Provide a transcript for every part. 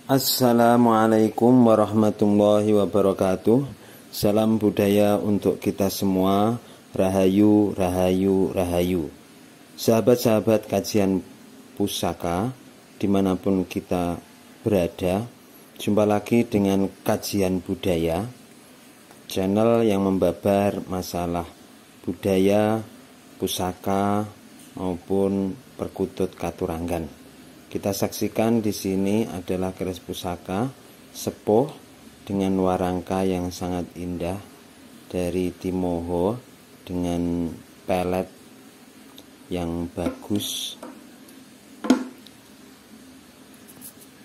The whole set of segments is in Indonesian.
Assalamualaikum warahmatullahi wabarakatuh. Salam budaya untuk kita semua. Rahayu, rahayu, rahayu. Sahabat-sahabat kajian pusaka dimanapun kita berada, jumpa lagi dengan kajian budaya, channel yang membabar masalah budaya, pusaka maupun perkutut Katuranggan. Kita saksikan di sini adalah keris pusaka sepuh dengan warangka yang sangat indah dari Timoho dengan pelet yang bagus.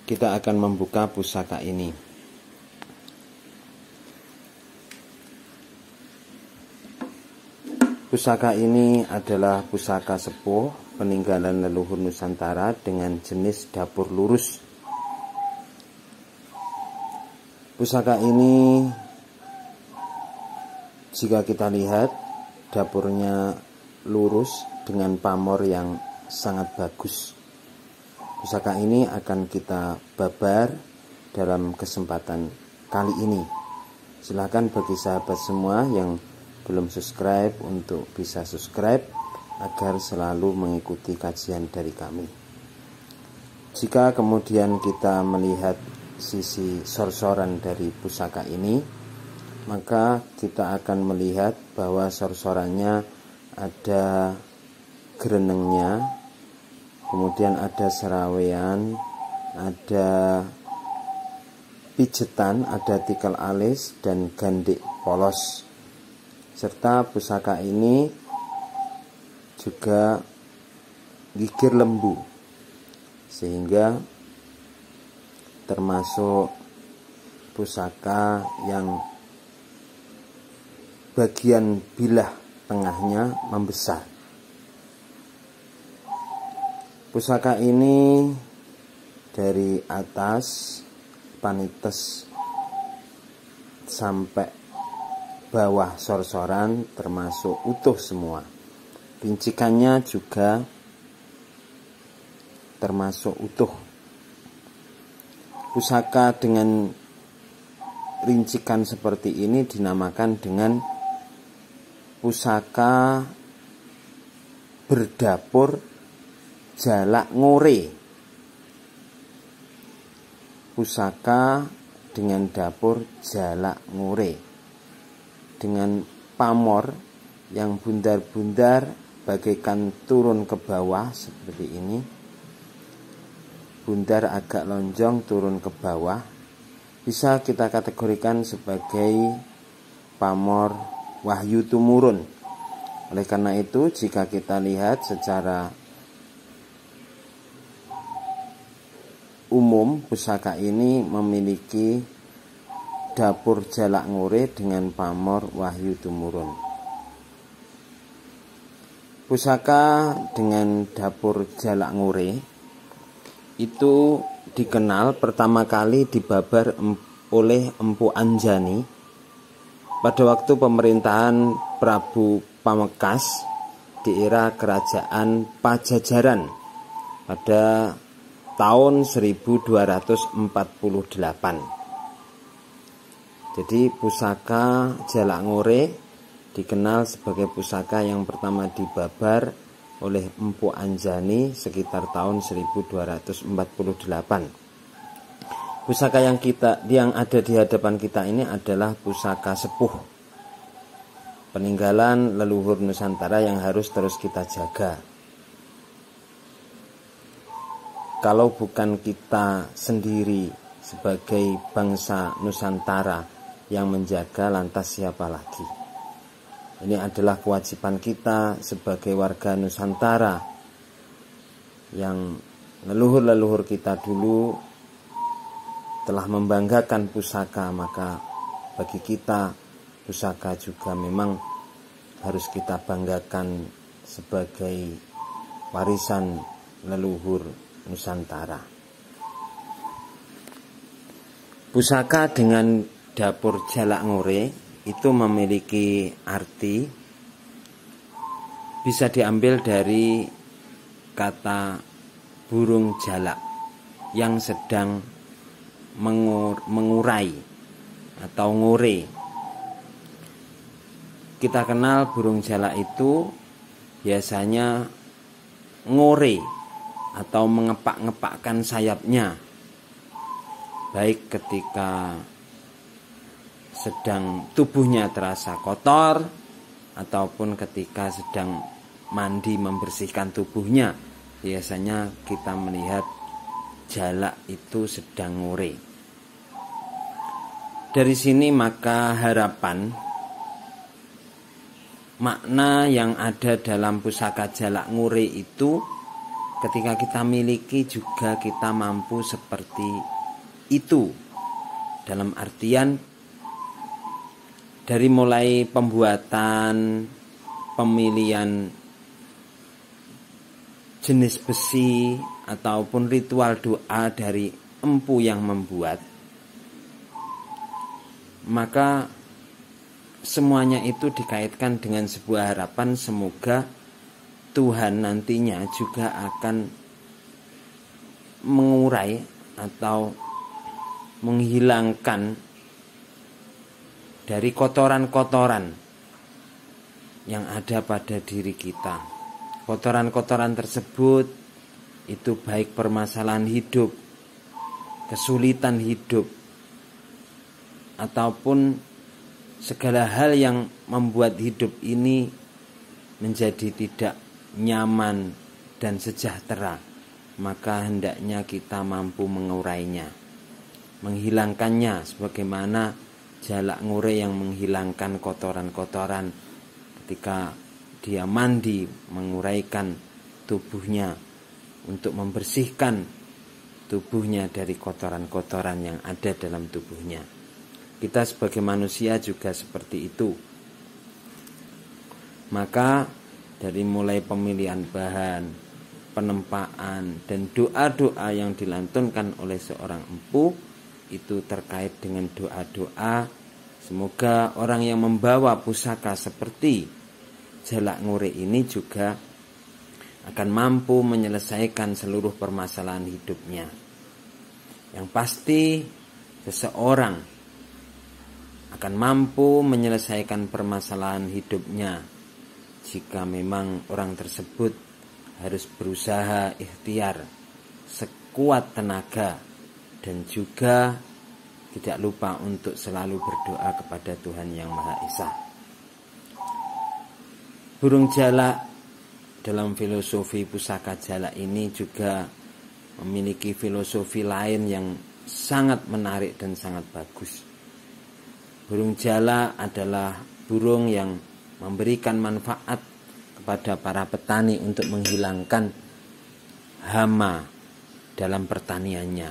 Kita akan membuka pusaka ini. Pusaka ini adalah pusaka sepuh peninggalan leluhur Nusantara dengan jenis dapur lurus. Pusaka ini, jika kita lihat, dapurnya lurus dengan pamor yang sangat bagus. Pusaka ini akan kita babar dalam kesempatan kali ini. Silakan bagi sahabat semua yang belum subscribe untuk bisa subscribe agar selalu mengikuti kajian dari kami. Jika kemudian kita melihat sisi sorsoran dari pusaka ini, maka kita akan melihat bahwa sorsorannya ada gerenengnya, kemudian ada serawean, ada pijetan, ada tikal alis dan gandik polos. Serta pusaka ini juga gigir lembu, sehingga termasuk pusaka yang bagian bilah tengahnya membesar. Pusaka ini dari atas panites sampai bawah sorsoran termasuk utuh semua. Rincikannya juga termasuk utuh. Pusaka dengan rincikan seperti ini dinamakan dengan pusaka berdapur jalak ngore. Pusaka dengan dapur jalak ngore, dengan pamor yang bundar-bundar bagaikan turun ke bawah seperti ini. Bundar agak lonjong turun ke bawah, bisa kita kategorikan sebagai pamor wahyu tumurun. Oleh karena itu, jika kita lihat secara umum, pusaka ini memiliki dapur jalak ngore dengan pamor wahyu tumurun. Pusaka dengan dapur jalak ngore itu dikenal pertama kali dibabar oleh Empu Anjani pada waktu pemerintahan Prabu Pamekasan di era kerajaan Pajajaran pada tahun 1248. Jadi pusaka jalak ngore dikenal sebagai pusaka yang pertama dibabar oleh Empu Anjani sekitar tahun 1248. Pusaka yang ada di hadapan kita ini adalah pusaka sepuh peninggalan leluhur Nusantara yang harus terus kita jaga. Kalau bukan kita sendiri sebagai bangsa Nusantara yang menjaga, lantas siapa lagi? Ini adalah kewajiban kita sebagai warga Nusantara yang leluhur-leluhur kita dulu telah membanggakan pusaka, maka bagi kita pusaka juga memang harus kita banggakan sebagai warisan leluhur Nusantara. Pusaka dengan dapur jalak ngore itu memiliki arti, bisa diambil dari kata burung jalak yang sedang mengurai atau ngore. Kita kenal burung jalak itu biasanya ngore atau mengepak-ngepakkan sayapnya, baik ketika sedang tubuhnya terasa kotor ataupun ketika sedang mandi membersihkan tubuhnya. Biasanya kita melihat jalak itu sedang ngore. Dari sini maka harapan, makna yang ada dalam pusaka jalak ngore itu ketika kita miliki juga kita mampu seperti itu. Dalam artian dari mulai pembuatan, pemilihan jenis besi ataupun ritual doa dari empu yang membuat, maka semuanya itu dikaitkan dengan sebuah harapan semoga Tuhan nantinya juga akan mengurai atau menghilangkan dari kotoran-kotoran yang ada pada diri kita. Kotoran-kotoran tersebut itu baik permasalahan hidup, kesulitan hidup, ataupun segala hal yang membuat hidup ini menjadi tidak nyaman dan sejahtera, maka hendaknya kita mampu mengurainya, menghilangkannya sebagaimana jalak ngore yang menghilangkan kotoran-kotoran ketika dia mandi, menguraikan tubuhnya untuk membersihkan tubuhnya dari kotoran-kotoran yang ada dalam tubuhnya. Kita sebagai manusia juga seperti itu. Maka dari mulai pemilihan bahan, penempaan, dan doa-doa yang dilantunkan oleh seorang empu itu terkait dengan doa-doa semoga orang yang membawa pusaka seperti jalak ngore ini juga akan mampu menyelesaikan seluruh permasalahan hidupnya. Yang pasti seseorang akan mampu menyelesaikan permasalahan hidupnya jika memang orang tersebut harus berusaha ikhtiar sekuat tenaga dan juga tidak lupa untuk selalu berdoa kepada Tuhan Yang Maha Esa. Burung jalak dalam filosofi pusaka jalak ini juga memiliki filosofi lain yang sangat menarik dan sangat bagus. Burung jalak adalah burung yang memberikan manfaat kepada para petani untuk menghilangkan hama dalam pertaniannya.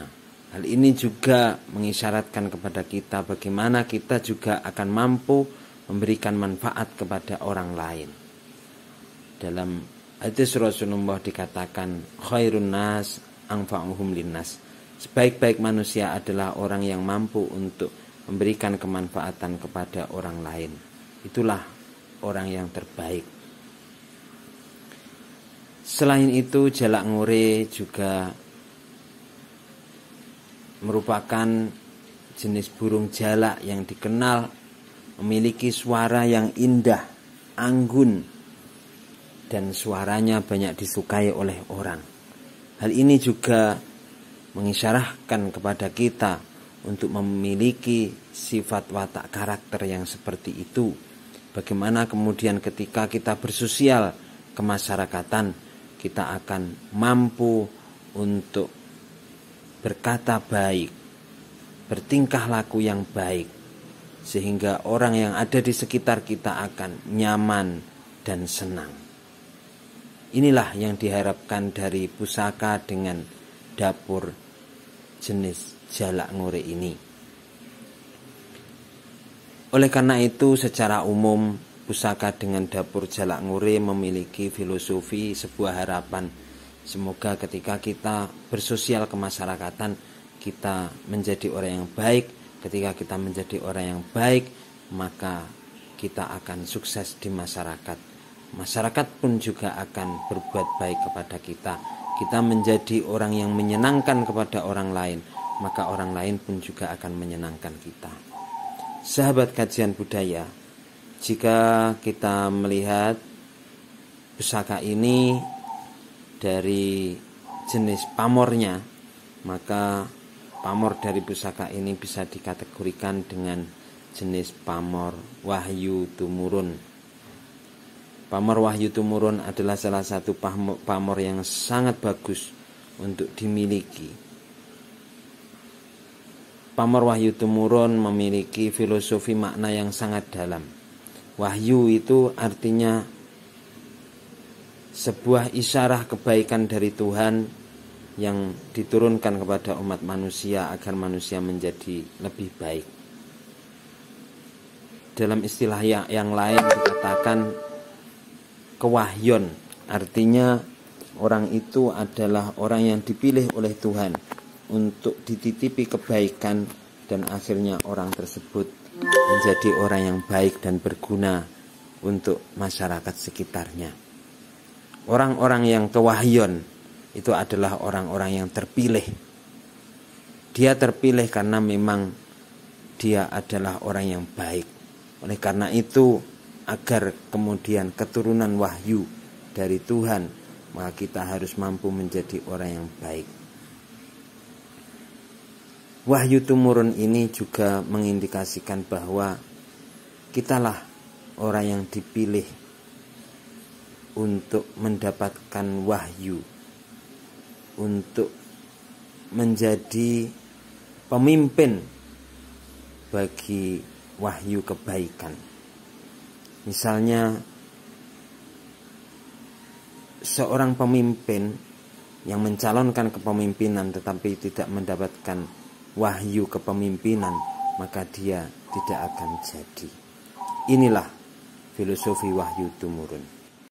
Hal ini juga mengisyaratkan kepada kita bagaimana kita juga akan mampu memberikan manfaat kepada orang lain. Dalam hadis Rasulullah dikatakan khairun nas anfa'uhum linnas. Sebaik-baik manusia adalah orang yang mampu untuk memberikan kemanfaatan kepada orang lain. Itulah orang yang terbaik. Selain itu, jalak ngore juga merupakan jenis burung jalak yang dikenal memiliki suara yang indah, anggun, dan suaranya banyak disukai oleh orang. Hal ini juga mengisyaratkan kepada kita untuk memiliki sifat watak karakter yang seperti itu. Bagaimana kemudian ketika kita bersosial kemasyarakatan, kita akan mampu untuk berkata baik, bertingkah laku yang baik, sehingga orang yang ada di sekitar kita akan nyaman dan senang. Inilah yang diharapkan dari pusaka dengan dapur jenis jalak ngore ini. Oleh karena itu, secara umum pusaka dengan dapur jalak ngore memiliki filosofi sebuah harapan. Semoga ketika kita bersosial kemasyarakatan, kita menjadi orang yang baik. Ketika kita menjadi orang yang baik, maka kita akan sukses di masyarakat. Masyarakat pun juga akan berbuat baik kepada kita. Kita menjadi orang yang menyenangkan kepada orang lain, maka orang lain pun juga akan menyenangkan kita. Sahabat kajian budaya, jika kita melihat pusaka ini dari jenis pamornya, maka pamor dari pusaka ini bisa dikategorikan dengan jenis pamor Wahyu Tumurun. Pamor Wahyu Tumurun adalah salah satu pamor yang sangat bagus untuk dimiliki. Pamor Wahyu Tumurun memiliki filosofi makna yang sangat dalam. Wahyu itu artinya sebuah isyarah kebaikan dari Tuhan yang diturunkan kepada umat manusia agar manusia menjadi lebih baik. Dalam istilah yang lain dikatakan kewahyon, artinya orang itu adalah orang yang dipilih oleh Tuhan untuk dititipi kebaikan, dan akhirnya orang tersebut menjadi orang yang baik dan berguna untuk masyarakat sekitarnya. Orang-orang yang kewahyon itu adalah orang-orang yang terpilih. Dia terpilih karena memang dia adalah orang yang baik. Oleh karena itu, agar kemudian keturunan wahyu dari Tuhan, maka kita harus mampu menjadi orang yang baik. Wahyu Tumurun ini juga mengindikasikan bahwa kitalah orang yang dipilih untuk mendapatkan wahyu, untuk menjadi pemimpin bagi wahyu kebaikan. Misalnya seorang pemimpin yang mencalonkan kepemimpinan tetapi tidak mendapatkan wahyu kepemimpinan, maka dia tidak akan jadi. Inilah filosofi Wahyu Tumurun.